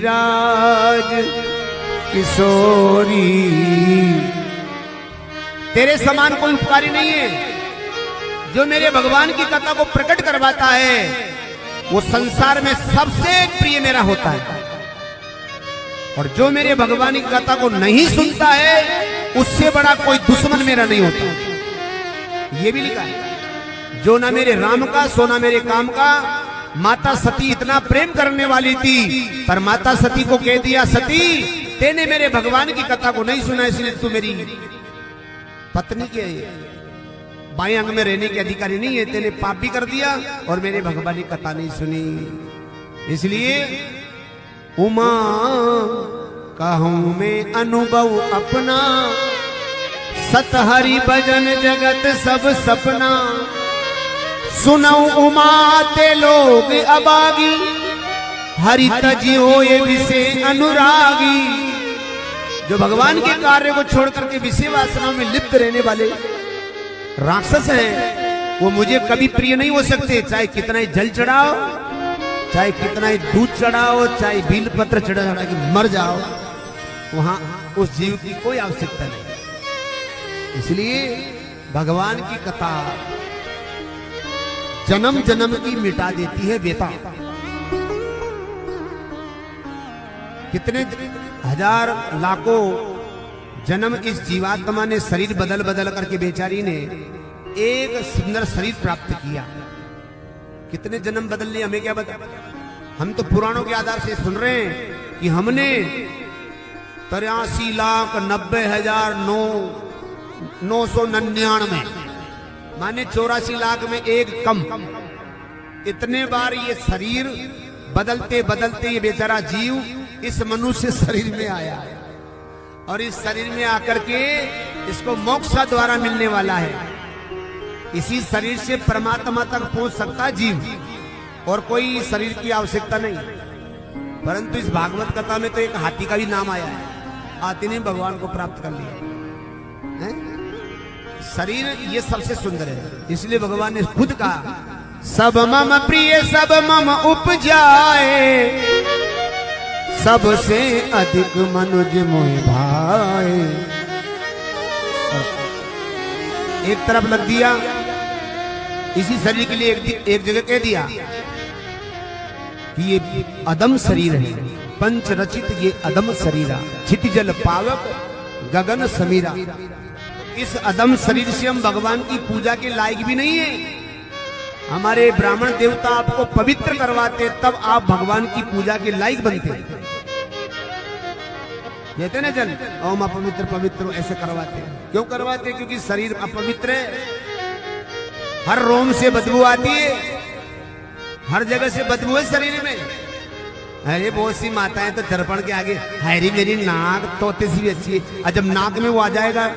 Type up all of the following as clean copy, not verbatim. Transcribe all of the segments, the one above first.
गिरिराज किशोरी। तेरे समान कोई उपकारी नहीं है। जो मेरे भगवान की कथा को प्रकट करवाता है वो संसार में सबसे प्रिय मेरा होता है, और जो मेरे भगवान की कथा को नहीं सुनता है उससे बड़ा कोई दुश्मन मेरा नहीं होता। ये भी लिखा है, जो ना मेरे राम का सो ना मेरे काम का। माता सती इतना प्रेम करने वाली थी, पर माता सती को कह दिया, सती तेने मेरे भगवान की कथा को नहीं सुना, इसलिए तू मेरी पत्नी के बाएं अंग में रहने के अधिकारी नहीं है। तेने पाप भी कर दिया और मेरे भगवान की कथा नहीं सुनी। इसलिए उमा कहूं मैं अनुभव अपना, सत हरि भजन जगत सब सपना। सुनऊ उमा ते लोग अबागी, हरि तजी हो ये विषय अनुरागी। जो भगवान के कार्य को छोड़ करके विषय वासना में लिप्त रहने वाले राक्षस हैं, वो मुझे कभी प्रिय नहीं हो सकते। चाहे कितना ही जल चढ़ाओ, चाहे कितना ही दूध चढ़ाओ, चाहे बील पत्र चढ़ा के मर जाओ, वहां उस जीव की कोई आवश्यकता नहीं। इसलिए भगवान की कथा जन्म जन्म की मिटा देती है बेटा। कितने हजार लाखों जन्म इस जीवात्मा ने शरीर बदल बदल करके बेचारी ने एक सुंदर शरीर प्राप्त किया। कितने जन्म बदल लिए हमें क्या बता। हम तो पुराणों के आधार से सुन रहे हैं कि हमने 83,90,999 माने 84 लाख में एक कम। इतने बार ये शरीर बदलते बदलते ये बेचारा जीव इस मनुष्य शरीर में आया, और इस शरीर में आकर के इसको मोक्ष द्वारा मिलने वाला है। इसी शरीर से परमात्मा तक पहुंच सकता जीव, और कोई शरीर की आवश्यकता नहीं। परंतु इस भागवत कथा में तो एक हाथी का भी नाम आया है। हाथी ने भगवान को प्राप्त कर लिया है? शरीर ये सबसे सुंदर है, इसलिए भगवान ने खुद कहा, सब मम प्रिय सब मम उपजाए, सबसे अधिक मनुज मोहि भाए। एक तरफ लग दिया, इसी शरीर के लिए एक जगह कह दिया कि ये अदम शरीर है, पंच रचित ये अदम शरीरा, छिति जल पावक गगन समीरा। इस अदम शरीर से हम भगवान की पूजा के लायक भी नहीं है। हमारे ब्राह्मण देवता आपको पवित्र करवाते, तब आप भगवान की पूजा के लायक बनते। कहते ना जन ओम अपवित्र पवित्र, ऐसे करवाते। क्यों करवाते? क्योंकि शरीर अपवित्र है, हर रोम से बदबू आती है, हर जगह से बदबू है शरीर में। अरे बहुत सी माताएं तो दर्पण के आगे, हैरी मेरी नाक तोते सी भी अच्छी है, और जब नाक में वो आ जाएगा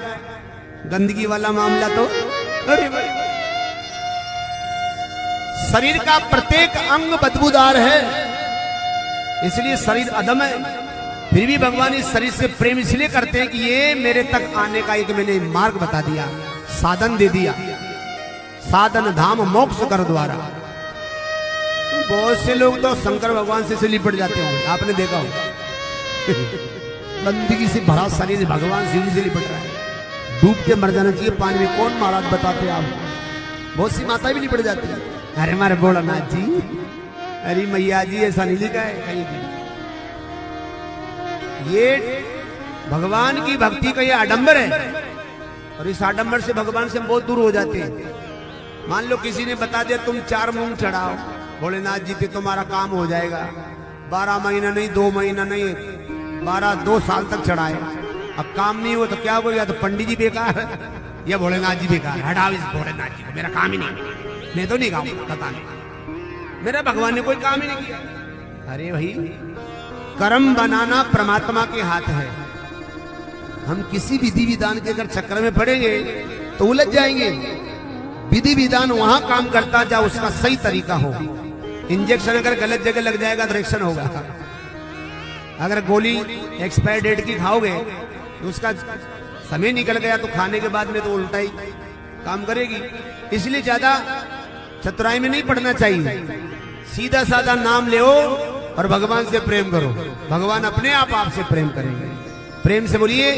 गंदगी वाला मामला तो अरे भाई। शरीर का प्रत्येक अंग बदबूदार है, इसलिए शरीर अदम है। फिर भी भगवान इस शरीर से प्रेम इसलिए करते हैं कि ये मेरे तक आने का एक मैंने मार्ग बता दिया, साधन दे दिया। साधन धाम मोक्ष कर द्वारा। बहुत से लोग तो शंकर भगवान से लिपट जाते होंगे, आपने देखा हो। गंदगी से भरा शरीर भगवान शिव से लिपट रहा है। डूब के मर जाना चाहिए पानी में, कौन महाराज बताते आप। बहुत सी माता भी लिपट जाती है। अरे मारे भोलानाथ जी, अरे मैया जी, ऐसा नहीं लिखा है कहीं भी। ये भगवान की भक्ति का ये आडंबर है, और इस आडंबर से भगवान से हम बहुत दूर हो जाते हैं। मान लो किसी ने बता दिया तुम 4 मूंग चढ़ाओ भोलेनाथ जी पे, तुम्हारा काम हो जाएगा। 12 महीना नहीं, 2 महीना नहीं, 2 साल तक चढ़ाए, अब काम नहीं हो तो क्या हो, या तो पंडित जी बेकार या भोलेनाथ जी बेकार। हटाओ इस भोलेनाथ जी को, मेरा काम ही नहीं, मैं तो नहीं गाऊंगा, पता नहीं, मेरा भगवान ने कोई काम ही नहीं किया। अरे भाई, कर्म बनाना परमात्मा के हाथ है। हम किसी विधि विधान के अगर चक्कर में पड़ेंगे तो उलझ जाएंगे। विधि विधान वहां काम करता जहां उसका सही तरीका हो। इंजेक्शन अगर गलत जगह लग जाएगा तो रिएक्शन होगा। अगर गोली एक्सपायर डेट की खाओगे तो उसका समय निकल गया तो खाने के बाद में तो उल्टा ही काम करेगी। इसलिए ज्यादा चतुराई में नहीं पड़ना चाहिए। सीधा साधा नाम ले और भगवान से प्रेम करो, भगवान अपने आप आपसे प्रेम करेंगे। प्रेम से बोलिए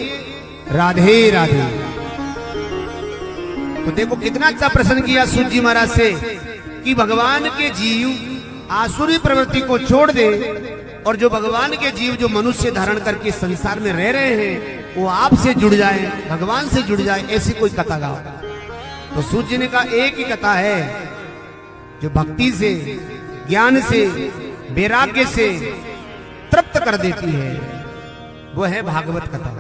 राधे राधे। तो देखो कितना अच्छा प्रश्न किया सूत जी महाराज से कि भगवान के जीव आसुरी प्रवृत्ति को छोड़ दे और जो भगवान के जीव जो मनुष्य धारण करके संसार में रह रहे हैं वो आपसे जुड़ जाए, भगवान से जुड़ जाए, ऐसी कोई कथा गाओ। तो सूत जी ने कहा एक ही कथा है जो भक्ति से, ज्ञान से, वैराग्य से तृप्त कर देती है, वो है भागवत कथा।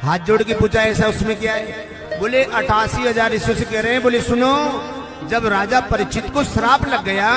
हाथ जोड़ के पूछा ऐसा उसमें क्या है? बोले 88,000 ईश्वर से कह रहे हैं। बोले सुनो, जब राजा परीक्षित को श्राप लग गया